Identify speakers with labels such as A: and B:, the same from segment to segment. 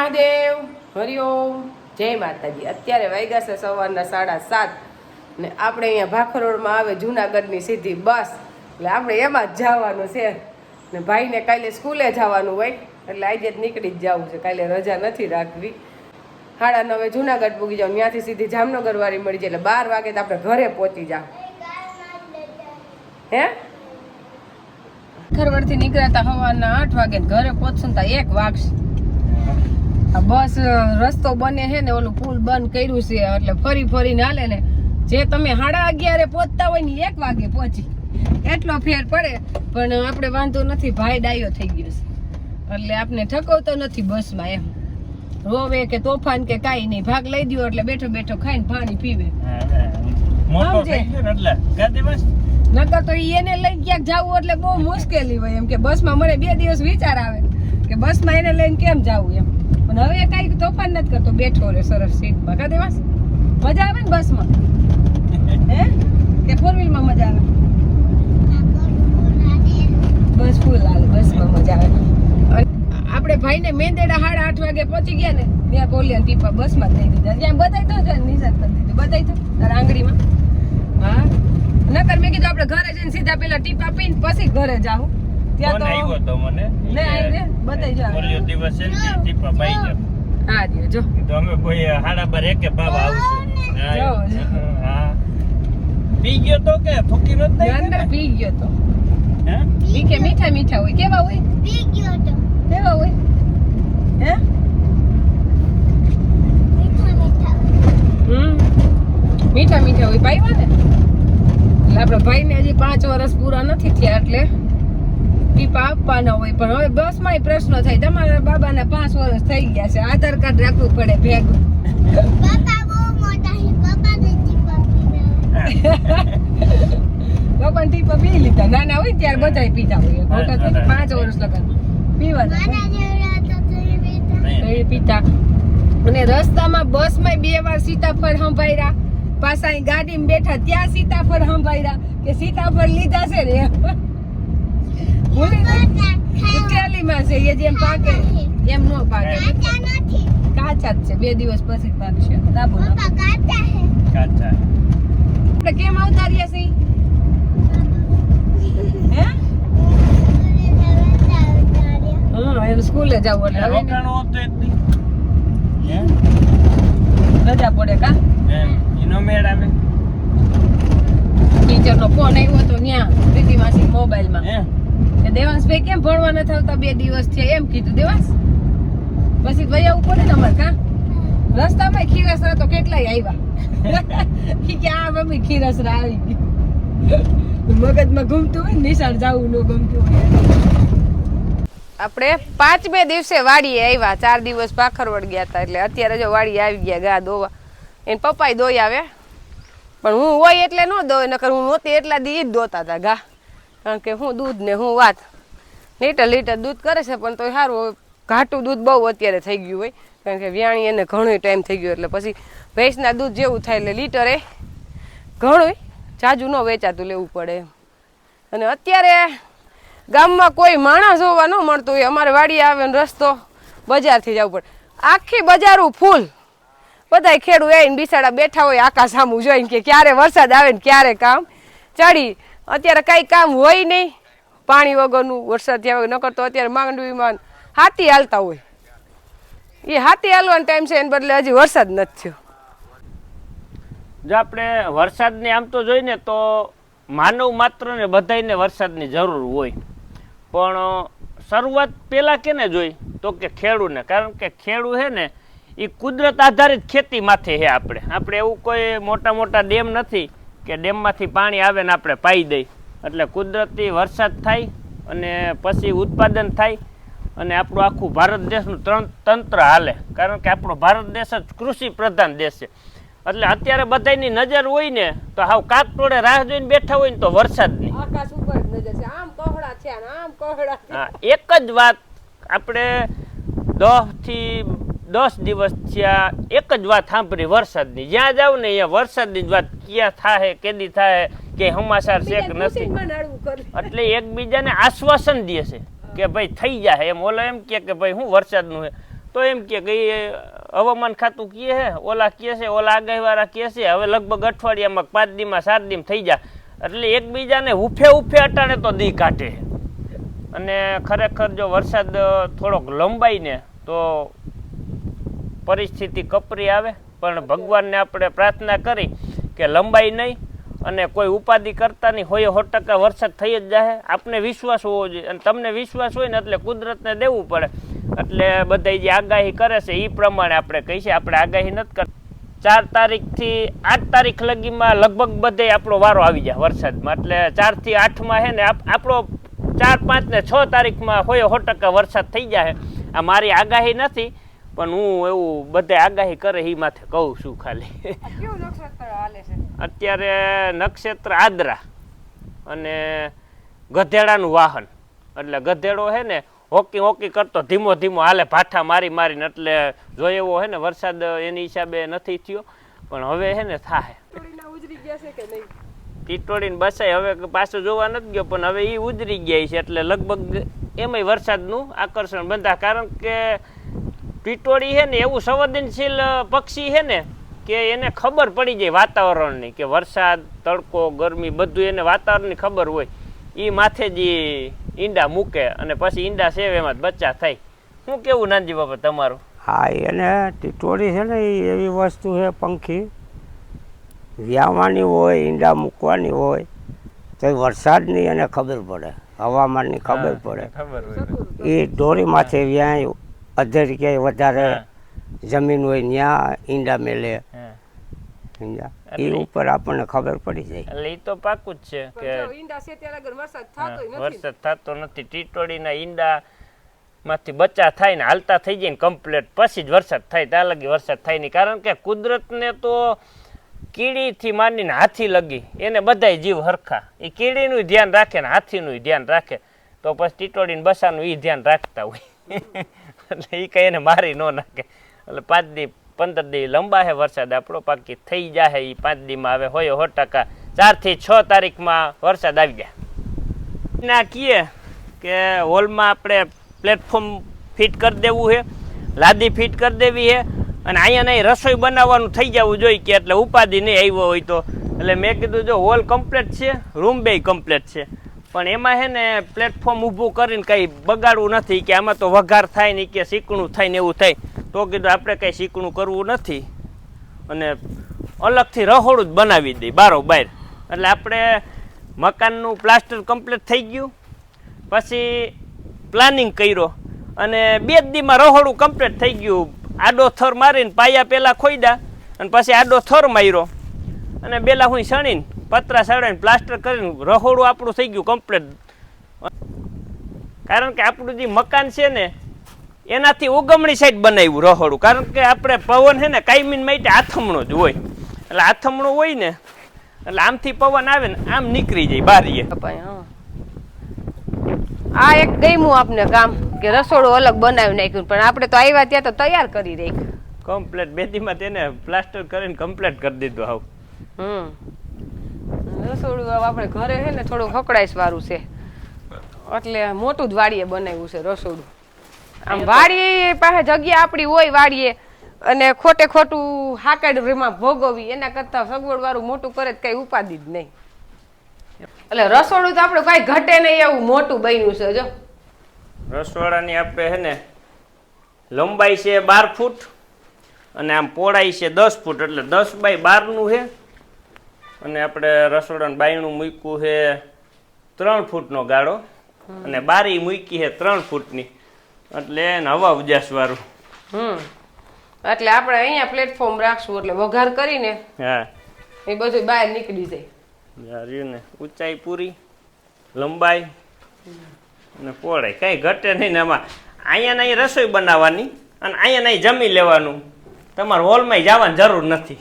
A: મહાદેવ હરિઓમ જય માતાજી। અત્યારે વાગ્યા છે સવારના 7:30 ને આપણે અહીંયા ભાખરોડમાં આવે જૂનાગઢની સીધી બસ, એટલે આપણે એમાં જ જવાનું છે ને ભાઈને કાલે સ્કૂલે જવાનું હોય એટલે આજે જ નીકળી જ જવું છે, કાલે રજા નથી રાખવી। 9:30 જૂનાગઢ પૂગી જાવ, ત્યાંથી સીધી જામનગર વાળી મળી જાય એટલે 12 વાગે તો આપણે ઘરે પહોંચી જાવ। હે ખરવડથી નીકળ્યા સવારના 8 વાગે ઘરે પહોંચશું તો 1 વાગશે। બસ રસ્તો બને છે ને ઓલું પુલ બંધ કર્યું છે એટલે ફરી ફરીને હાલે ને, જે તમે 11:30 પહોંચતા હોય ને 1 વાગે પહોંચી, એટલો ફેર પડે। પણ આપણે વાંધો નથી, ભાઈ ડાયો થઈ ગયો છે એટલે આપણે ઠકવતો નથી બસમાં, એમ રોવે કે તોફાન કે કાંઈ નહીં, ભાગ લઈ દો એટલે બેઠો બેઠો ખાઈને પાણી પીવે। નકર તો એને લઈ ક્યાંક જવું એટલે બહુ મુશ્કેલી હોય, એમ કે બસમાં મને 2 દિવસ વિચાર આવે કે બસમાં એને લઈને કેમ જવું એમ, પણ હવે કાંઈ તોફાન નથી કરતો, બેઠો રે સરસ સીટમાં। કા દેવાસ મજા આવે ને બસમાં? હે કે 4 વ્હીલમાં મજા આવે? બસ ફૂલ આવે, બસમાં મજા આવે। આપણે ભાઈને મેંદેડા 8:30 વાગે પહોંચી ગયા ને, ત્યાં બોલ્યા ટીપા બસમાં થઈ દીધા, ત્યાં બધાય તો છે નિશાન કરી દીધું, બધાય તો તારા આંગળીમાં। હા નકર મેં કીધું આપણે ઘરે જઈને સીધા પેલા ટીપા પીને પછી ઘરે જાવ, ત્યાં તો આવ્યો તો મને લે આવી રે બતાઈ જાવ બોલ્યો દિવસ છે ને ટીપા પાઈ જાવ। હા દિયો જો તો અમે કોઈ 12:30 ભાવ આવશું। જો હા પી ગયો તો કે ફૂકી નત નહીં અંદર પી ગયો તો? હે પી કે મીઠા મીઠા હોય, કેવા હોય? પી ગયો તો કેવા હોય? હે મીઠા મીઠા મીઠા મીઠા હોય, પાઈવા ને એટલે આપણા ભાઈને હજી 5 વર્ષ પૂરા નથી થયા એટલે ટીપા આપવાના હોય। પણ હવે બસમાં પ્રશ્ન થાય, તમારા બાબાના 5 વર્ષ થઈ ગયા છે, આધાર કાર્ડ રાખવું પડે ભેગું। બાપા ટીપા પી લીધા, નાના હોય ત્યારે બધાય પીતા હોય, મોટા થઈને 5 વર્ષ લગન પીવાના પીતા। અને રસ્તામાં બસમાં 2 વાર સીતાફળ સંભાળ્યા, પાછા ગાડીમાં બેઠા ત્યાં સીતાફળ સંભાળ્યા કે સીતાફળ લીધા છે ને થેલીમાં છે, એ જેમ પાકે એમ નો પાકે, કાચા જ છે, 2 દિવસ પછી પાકશે। દાબો કાચા આપણે કેમ આવતા રહ્યા છે? હે હા એને સ્કૂલે જવું એટલે હવે રજા પડે કા એનો મેળ આવે। ટીચરનો ફોન આવ્યો તો ત્યાં પ્રીતિ માસી મોબાઈલમાં કે દેવાંશભાઈ કેમ ભણવા નથી આવતા, 2 દિવસ છે એમ કીધું દેવાંશ। પછી ભાઈ આવું પડે ને અમારે કા રસ્તામાં ખીરસરા તો કેટલાય આવ્યા કે આ મમ્મી ખીરસરા આવી ગઈ, મગજમાં ગમતું હોય નિશાળ જવું ન ગમતું હોય। આપણે 5મે દિવસે વાડીએ આવ્યા, 4 દિવસ ભાખરવડ ગયા હતા એટલે અત્યારે જો વાડીએ આવી ગયા ગા દોવા, એને પપ્પાએ દોઈ આવે પણ હું હોય એટલે ન દોય, નકર હું નહોતી એટલા દી જ દોતા હતા ગા, કારણ કે હું દૂધ ને હું વાત લીટર દૂધ કરે છે પણ તો સારું ઘાટું દૂધ બહુ અત્યારે થઈ ગયું હોય, કારણ કે વ્યાણી એને ઘણો ટાઈમ થઈ ગયો એટલે પછી ભેંસના દૂધ જેવું થાય એટલે લીટરે ઘણું જાજુ ન વેચાતું લેવું પડે। અને અત્યારે ગામમાં કોઈ માણસ જોવા ન મળતું હોય, અમારે વાડી આવે ને રસ્તો બજારથી જવું પડે, આખી બજારું ફૂલ, બધા ખેડૂત આવીને બિસાડા બેઠા હોય આકાશ સામું જોઈને કે ક્યારે વરસાદ આવે ને ક્યારે કામ ચડી। અત્યારે કાંઈ કામ હોય નહીં પાણી વગરનું, વરસાદ થયા વગર, નકર તો અત્યારે માંડવીમાં હાથી હાલતા હોય, એ હાથી હાલવાનો ટાઈમ છે એને બદલે હજી વરસાદ નથી થયો।
B: જો આપણે વરસાદની આમ તો જોઈને તો માનવ માત્ર ને બધાને વરસાદની જરૂર હોય, પણ શરૂઆત પેલા કેને જોઈ તો કે ખેડૂને, કારણ કે ખેડૂ છે ને એ કુદરત આધારિત ખેતી માથે છે। આપણે એવું કોઈ મોટા મોટા ડેમ નથી કે ડેમમાંથી પાણી આવે ને આપણે પાઈ દઈ, એટલે કુદરતી વરસાદ થાય અને પછી ઉત્પાદન થાય અને આપણું આખું ભારત દેશનું તંત્ર હાલે, કારણ કે આપણો ભારત દેશ જ કૃષિ પ્રધાન દેશ છે। એટલે અત્યારે બધાની નજર હોય ને તો હાવ કાક ટોળે રાહ જોઈને બેઠા હોય ને તો વરસાદની
A: આકાશ ઉપર નજર છે, આમ કોહડા છે ને આમ કોહડા છે।
B: હા એક જ વાત આપણે 10 થી 10 દિવસ થયા એક જ વાત સાંભળી વરસાદની, જ્યાં જાવ ને અહીંયા વરસાદની જ વાત, ક્યાં થાય કેદી થાય કે સમાચાર છે કે નથી, એટલે એકબીજાને આશ્વાસન દે છે કે ભાઈ થઈ જાય એમ, ઓલો એમ કે ભાઈ હું વરસાદનું છે તો એમ કે એ હવામાન ખાતું કહે છે, ઓલા કહે છે, ઓલા આગાહીવાળા કહે છે હવે લગભગ અઠવાડિયામાં 5 દીમાં 7 દીમ થઈ જાય, એટલે એકબીજાને ઉફે અટાણે તો દી કાઢે. અને ખરેખર જો વરસાદ થોડોક લંબાઈ ને તો પરિસ્થિતિ કપરી આવે, પણ ભગવાનને આપણે પ્રાર્થના કરી કે લંબાઈ નહીં અને કોઈ ઉપાધિ કરતા નહીં, હોય 100% વરસાદ થઈ જ જાય. આપને વિશ્વાસ હોવો જોઈએ, અને તમને વિશ્વાસ હોય ને એટલે કુદરતને દેવું પડે. એટલે બધા જે આગાહી કરે છે એ પ્રમાણે આપણે કહી છે, આપણે આગાહી નથી કરતા. 4 તારીખથી 8 તારીખ લગીમાં લગભગ બધે આપણો વારો આવી જાય વરસાદમાં. એટલે 4 થી 8માં છે ને આપણો 4, 5 ને 6 તારીખમાં હોય 100% વરસાદ થઈ જાય. આ મારી આગાહી નથી, પણ હું એવું બધે આગાહી કરે એ માથે કહું છું ખાલી. અત્યારે નક્ષત્ર આદ્રા અને ગધેડાનું વાહન, એટલે ગધેડો છે ને હોકી કરતો ધીમો હાલે ભાઠા મારીને, એટલે જો એવો હે ને વરસાદ એની હિસાબે નથી થયો, પણ હવે હે ને થાય. ટીટોડીને બસાય હવે પાછો જોવા નથી ગયો, પણ હવે એ ઉજરી ગયા છે, એટલે લગભગ એમાંય વરસાદનું આકર્ષણ બંધા. કારણ કે ટીટોડી છે ને એવું સંવેદનશીલ પક્ષી છે ને કે એને ખબર પડી જાય વાતાવરણની, કે વરસાદ, તડકો, ગરમી બધું એને વાતાવરણની ખબર હોય. એ માથે જ ઈંડા મૂકે અને પછી ઈંડા સેવ એમાં બચ્ચા થાય. શું કેવું નાનજી બાપા તમારું?
C: હા, એને ટીટોડી છે ને એ એવી વસ્તુ છે, પંખી વ્યાવાની હોય, ઈંડા મૂકવાની હોય તો વરસાદની એને ખબર પડે, હવામાનની ખબર પડે. એ દોરી માથે વ્યાય અધેર ક્યાંય વધારે જમીન હોય ત્યાં ઈંડા મેલે, એ ઉપર આપણને ખબર પડી જાય.
B: એટલે એ તો પાકું જ છે કે વરસાદ થતો નથી. ટીટોડીના ઈંડા માંથી બચ્ચા થાય ને હાલતા થઈ જાય ને કમ્પ્લીટ, પછી જ વરસાદ થાય. ત્યાં લગી વરસાદ થાય નહીં. કારણ કે કુદરતને તો કીડીથી માંડીને હાથી લગી એને બધાય જીવ હરખા. એ કીડીનું ધ્યાન રાખે ને હાથીનું ધ્યાન રાખે, તો પછી ટીટોડીને બસાનું એ ધ્યાન રાખતા હોય. એટલે એ કઈ એને મારી ન નાખે. એટલે 5 દી 15 દી લંબા છે વરસાદ આપણો, બાકી થઈ જાય એ 5 દીમાં હવે હોય 100%. 4 થી 6 તારીખમાં વરસાદ આવી જાય. ના કીએ કે હોલમાં આપણે પ્લેટફોર્મ ફિટ કરી દેવું છે, લાદી ફિટ કરી દેવી છે, અને અહીંયા નહીં રસોઈ બનાવવાનું થઈ જવું જોઈએ કે એટલે ઉપાધિ નહીં આવ્યો હોય તો. એટલે મેં કીધું જો હોલ કમ્પ્લીટ છે, રૂમ બે કમ્પ્લીટ છે, પણ એમાં છે ને પ્લેટફોર્મ ઊભું કરીને કંઈ બગાડવું નથી, કે આમાં તો વઘાર થાય ને કે શીકણું થાય ને એવું થાય. તો કીધું આપણે કંઈ શીકણું કરવું નથી અને અલગથી રહોડું જ બનાવી દઈએ બારોબાર. એટલે આપણે મકાનનું પ્લાસ્ટર કમ્પ્લીટ થઈ ગયું, પછી પ્લાનિંગ કર્યો અને 2 દીમાં રહોડું કમ્પ્લીટ થઈ ગયું. આડો થર મારીને પાયા પહેલાં ખોઈદા અને પછી આડો થર માર્યો અને બેલા હું સણીને પતરા સડાઈને પ્લાસ્ટર કરીને રહોડું આપણું થઈ ગયું કમ્પ્લીટ. કારણ કે આપણું જે મકાન છે ને એનાથી ઉગમણી સાઈડ બનાવ્યું રહોડું. કારણ કે આપણે પવન છે ને કાયમીન માટે આથમણો જ હોય, એટલે આથમણો હોય ને એટલે આમથી પવન આવે ને આમ નીકળી જાય બારીએ.
A: આ એક ગમ્યું આપને કામ કે રસોડું અલગ બનાવી નાખ્યું, પણ આપણે તો આવ્યા ત્યાં તો તૈયાર કરી રાખ્યું
B: કમ્પ્લીટ. 2 દીમાં તેને પ્લાસ્ટર કરીને કમ્પ્લીટ કરી દીધું. હાવ
A: રસોડું આપણે ઘરે છે ને થોડું હકડાઈશ વાળું છે, એટલે મોટું જ વાડીએ બનાવ્યું છે રસોડું. આમ વાડીએ પાસે જગ્યા આપણી હોય વાડીએ, અને ખોટું હાકડમાં ભોગવવી એના કરતા સગવડ વાળું મોટું કરે કઈ ઉપાધિ જ નહીં. એટલે રસોડું તો આપણે કઈ ઘટે નહીં એવું મોટું બન્યું છે. જો
B: રસોડાની આપણે છે ને લંબાઈ છે 12 ફૂટ અને આમ પહોળાઈ છે 10 ફૂટ, એટલે 10 બાય 12 છે. અને આપણે રસોડાનું બાયણું મૂક્યું છે 3 ફૂટનો ગાળો અને બારી મૂકી છે 3 ફૂટની, એટલે એને હવા ઉજાસ વાળું.
A: એટલે આપણે અહીંયા પ્લેટફોર્મ રાખશું એટલે વઘાર કરીને
B: હા
A: એ બધું બહાર નીકળી જાય.
B: ને ઊંચાઈ પૂરી, લંબાઈ અને પહોળાઈ કઈ ઘટે નહીં ને. આમાં અહીંયા નહીં રસોઈ બનાવવાની અને અહીંયા નહીં જમી લેવાનું, તમારે હોલમાં જવાની જરૂર નથી.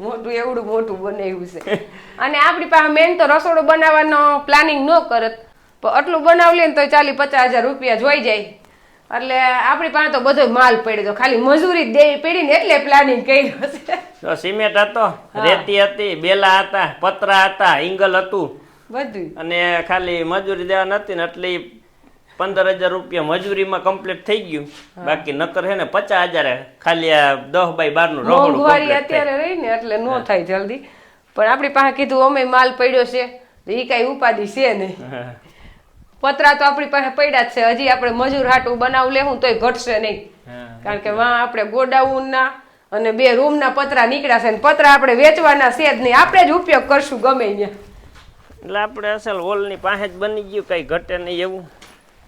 A: મોટું એવડું મોટું બનાવ્યું છે. અને આપણી પાસે મેન તો રસોડું બનાવવાનો પ્લાનિંગ ન કરત, પણ આટલું બનાવી લે ને તો 40-50 હજાર રૂપિયા જોઈ જાય. એટલે આપણી પાસે તો બધો માલ પડ્યો, ખાલી મજૂરી દેવી પડી ને એટલે પ્લાનિંગ કર્યું છે.
B: તો સિમેન્ટ હતો, રેતી હતી, બેલા હતા, પતરા હતા, ઇંગલ હતું
A: બધું,
B: અને ખાલી મજૂરી દેવા નથી ને એટલે 15,000 રૂપિયા મજૂરીમાં કમ્પ્લીટ થઈ ગયું. બાકી નકર હે ને 50,000 ખાલી આ 10 બાય 12 નું રહોડું
A: મોંઘવારી
B: complete થાય.
A: અત્યારે રહી ને એટલે નો થાય જલ્દી. પણ આપણી પાસે કીધું અમે માલ પડ્યો છે તો ઈ કઈ ઉપાધિ છે નહીં.
B: હા.
A: પતરા તો આપણી પાસે પડ્યા જ છે. હજી આપણે મજૂર હાટું બનાવ લેવું તોય ઘટશે નહીં.
B: હા.
A: કારણ કે વાં આપણે ગોડાઉનના અને 2 રૂમના પતરા નીકળ્યા છે ને પતરા આપણે વેચવાના છે જ નહીં. આપણે જ ઉપયોગ કરશું ગમે ત્યાં.
B: એટલે આપણે અસલ હોલની પાસે જ બની ગયું, કઈ ઘટે નહીં એવું.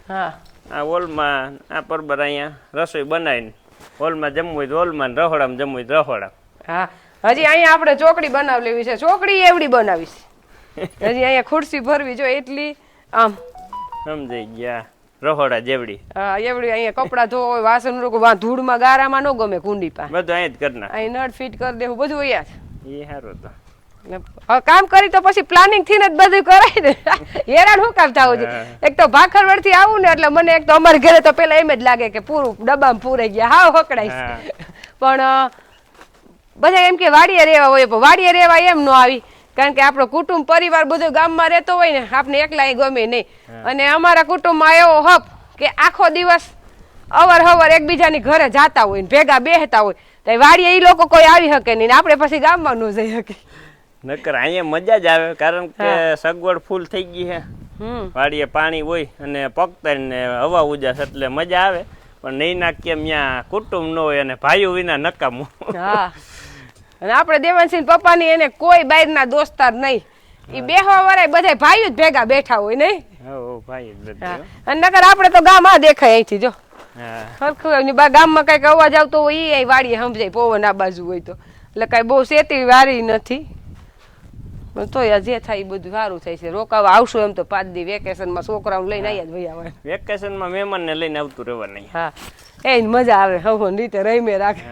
A: હા
B: આ હોલમાં આ પરબર અહીંયા રસોઈ બનાવીને હોલમાં જમવું હોય તો હોલમાં, ને રહોડામાં જમવું હોય તો રહોડા.
A: હા હજી અહીંયા આપણે ચોકડી બનાવી લેવી છે. ચોકડી એવડી બનાવી છે. હજી અહીંયા ખુરશી ભરવી જો એટલી આમ
B: સમજાઈ ગયા, રહોડા જેવડી.
A: હા એવડી. અહીંયા કપડા ધોવા હોય, વાસણ લોકો ધૂળમાં ગારામાં ન ગમે કુંડી પાસે.
B: બધું અહીંયા જ કરી નાખ.
A: અહીં નળ ફિટ કરી દેવું બધું અહીંયા જ.
B: એ સારું તો.
A: હવે કામ કરી તો પછી પ્લાનિંગ થી જ બધું કરાય ને. હેરાન શું કામ થવું છે? એક તો ભાખરવડ થી આવું ને એટલે મને એક તો અમારે ઘરે તો પેલા એમ જ લાગે કે પૂરું ડબ્બામાં પૂરાઈ ગયા, હાવ હકડાય. પણ બધા એમ કે વાડીએ રહેવા હોય, પણ વાડીએ રહેવા એમ ન આવી. કારણ કે આપણો કુટુંબ પરિવાર બધું ગામમાં રહેતો હોય ને, આપણે એકલા ગમે નહીં. અને અમારા કુટુંબમાં એવો હપ કે આખો દિવસ અવાર હવાર એકબીજાની ઘરે જાતા હોય ને ભેગા બેહતા હોય, તો વાડીએ ઈ લોકો કોઈ આવી શકે નહીં, આપણે પછી ગામમાં ન જઈ શકે.
B: નકર અહીંયા મજા જ આવે, કારણ કે સગવડ ફૂલ થઈ ગઈ છે. વાડીએ પાણી હોય અને પકતા ને હવા ઉજાસ એટલે મજા આવે. પણ નહીં ના કેમ ત્યાં કુટુંબ ન હોય અને ભાઈઓ વિના નકામું.
A: હા અને આપણે દેવાનસિંહ પપ્પાની એને કોઈ બહારના દોસ્તાર નહીં. ઈ બેહવા વાળા બધા ભાઈઓ જ ભેગા બેઠા હોય નહીં.
B: હો ભાઈ જ બધા.
A: અને નકર આપણે તો ગામ આ દેખાય અહીંથી જો.
B: હા.
A: હરખું ગામમાં કઈક અવાજ આવતો હોય ઈ વાડીએ સમજાય, પવન આ બાજુ હોય તો. એટલે કઈ બહુ સેતી વારી નથી. તો જે થાય એ બધું સારું થાય છે. રોકાવા આવશું એમ તો 5 દી વેકેશનમાં છોકરાઓને લઈને અહીંયા જ વહી આવવાનું.
B: વેકેશનમાં મહેમાનને લઈને આવતું રહેવાનું.
A: હા એ મજા આવે, હવે રીતે રહીમે રાખે.